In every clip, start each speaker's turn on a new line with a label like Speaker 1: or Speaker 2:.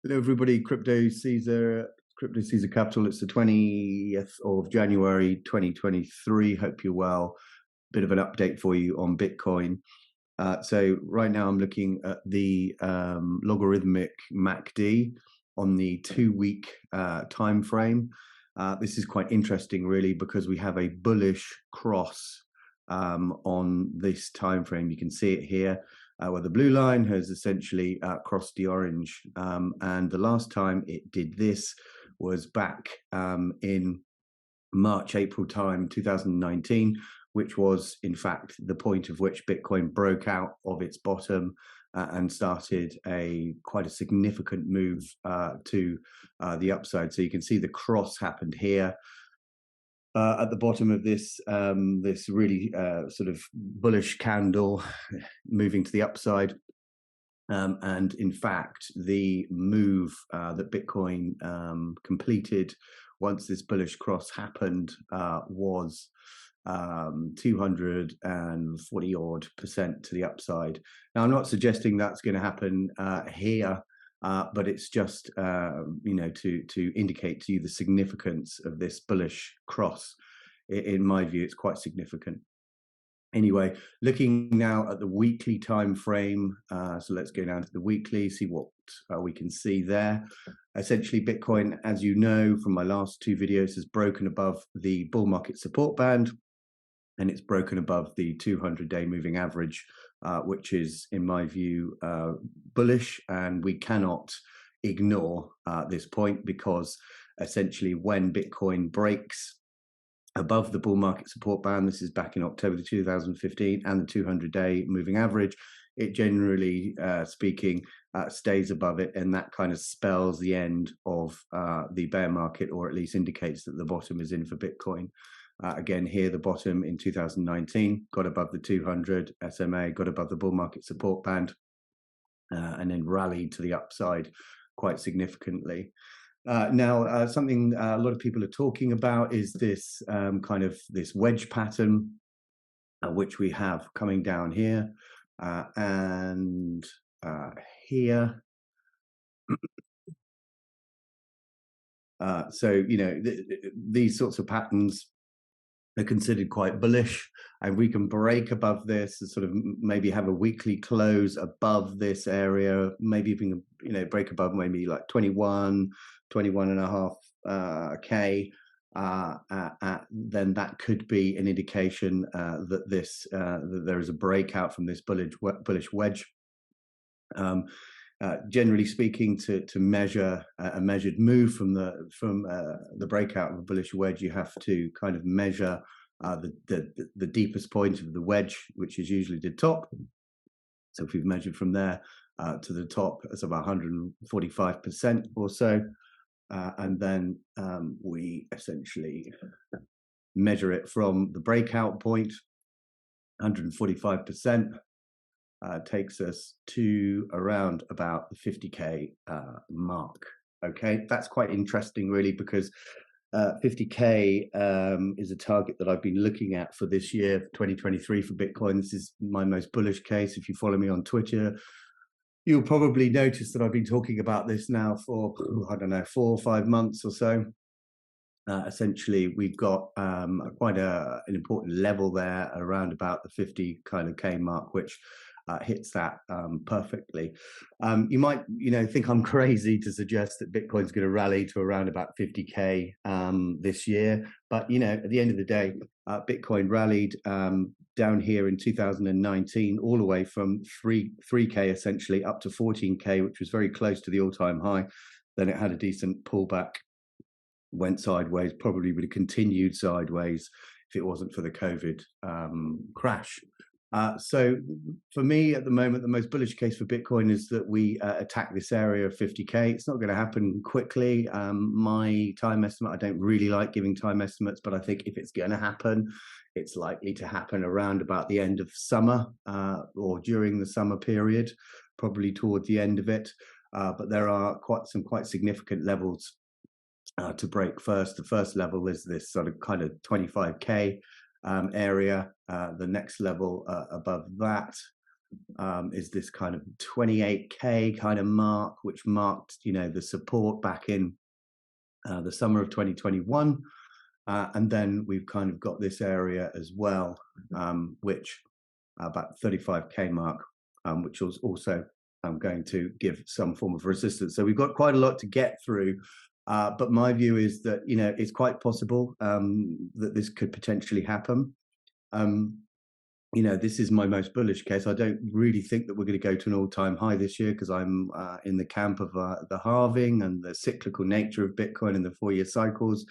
Speaker 1: Hello, everybody. Crypto Caesar Capital. It's the 20th of January, 2023. Hope you're well. Bit of an update for you on Bitcoin. So right now I'm looking at the logarithmic MACD on the 2-week time frame. This is quite interesting, really, because we have a bullish cross on this time frame. You can see it here. Where the blue line has essentially crossed the orange. And the last time it did this was back in March, April time, 2019, which was, in fact, the point of which Bitcoin broke out of its bottom and started quite a significant move to the upside. So you can see the cross happened here. At the bottom of this this really sort of bullish candle moving to the upside. And in fact, the move that Bitcoin completed once this bullish cross happened was 240 odd% to the upside. Now, I'm not suggesting that's going to happen here. But it's just to indicate to you the significance of this bullish cross. In my view, it's quite significant. Anyway, looking now at the weekly time frame, so let's go down to the weekly, see what we can see there. Essentially, Bitcoin, as you know from my last two videos, has broken above the bull market support band, and it's broken above the 200-day moving average, which is, in my view, bullish. And we cannot ignore this point, because essentially when Bitcoin breaks above the bull market support band, this is back in October 2015, and the 200-day moving average, it generally speaking stays above it, and that kind of spells the end of the bear market, or at least indicates that the bottom is in for Bitcoin. Again, here the bottom in 2019 got above the 200 SMA, got above the bull market support band, and then rallied to the upside quite significantly. Now, something a lot of people are talking about is this kind of this wedge pattern, which we have coming down here and here. So, these sorts of patterns are considered quite bullish, and we can break above this and sort of maybe have a weekly close above this area, maybe even break above maybe like 21.5 K. Then that could be an indication that that there is a breakout from this bullish wedge. Generally speaking, to measure a measured move from the breakout of a bullish wedge, you have to kind of measure the deepest point of the wedge, which is usually the top. So if we've measured from there to the top, it's about 145% or so, and then we essentially measure it from the breakout point. 145%. Takes us to around about the 50K mark. Okay, that's quite interesting, really, because 50K is a target that I've been looking at for this year, 2023, for Bitcoin. This is my most bullish case. If you follow me on Twitter, you'll probably notice that I've been talking about this now for, I don't know, 4 or 5 months or so. Essentially, we've got quite an important level there around about the 50 kind of K mark, which hits that perfectly. You might think I'm crazy to suggest that Bitcoin's going to rally to around about 50K this year, but at the end of the day, Bitcoin rallied down here in 2019 all the way from 3K essentially up to 14K, which was very close to the all-time high. Then it had a decent pullback, went sideways, probably would have continued sideways if it wasn't for the COVID crash. So for me at the moment, the most bullish case for Bitcoin is that we attack this area of 50K. It's not going to happen quickly. My time estimate, I don't really like giving time estimates, but I think if it's going to happen, it's likely to happen around about the end of summer or during the summer period, probably toward the end of it. But there are quite significant levels to break first. The first level is this sort of kind of 25K area. The next level above that is this kind of 28K kind of mark, which marked, the support back in the summer of 2021. And then we've kind of got this area as well, which about 35K mark, which was also going to give some form of resistance. So we've got quite a lot to get through. But my view is that, it's quite possible that this could potentially happen. This is my most bullish case. I don't really think that we're going to go to an all-time high this year because I'm in the camp of the halving and the cyclical nature of Bitcoin and the 4-year cycles.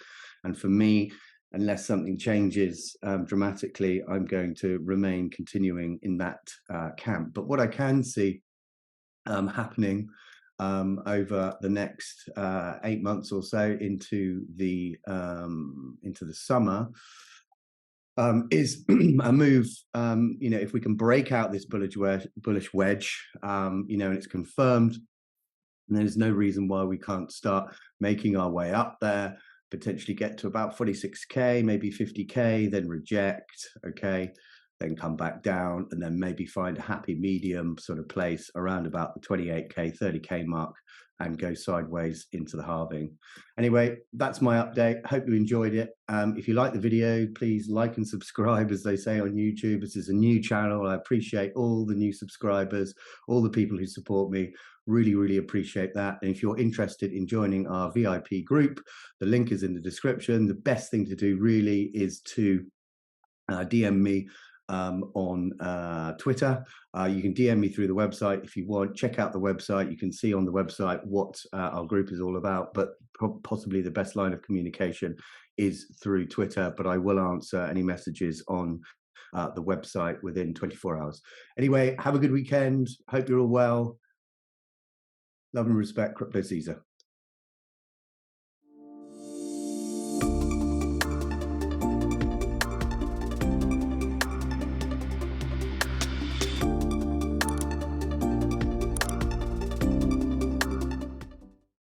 Speaker 1: And for me, unless something changes dramatically, I'm going to remain continuing in that camp. But what I can see happening over the next 8 months or so into the summer is a move. If we can break out this bullish wedge, and it's confirmed, and there's no reason why we can't start making our way up there, potentially get to about 46K, maybe 50K, then reject, okay, then come back down, and then maybe find a happy medium sort of place around about the 28K, 30K mark, and go sideways into the halving. Anyway, that's my update. Hope you enjoyed it. If you like the video, please like and subscribe, as they say on YouTube. This is a new channel. I appreciate all the new subscribers, all the people who support me. Really, really appreciate that. And if you're interested in joining our VIP group, the link is in the description. The best thing to do really is to DM me on Twitter. You can DM me through the website if you want. Check out the website. You can see on the website what our group is all about, but possibly the best line of communication is through Twitter, but I will answer any messages on the website within 24 hours. Anyway, have a good weekend. Hope you're all well. Love and respect, Crypto Caesar.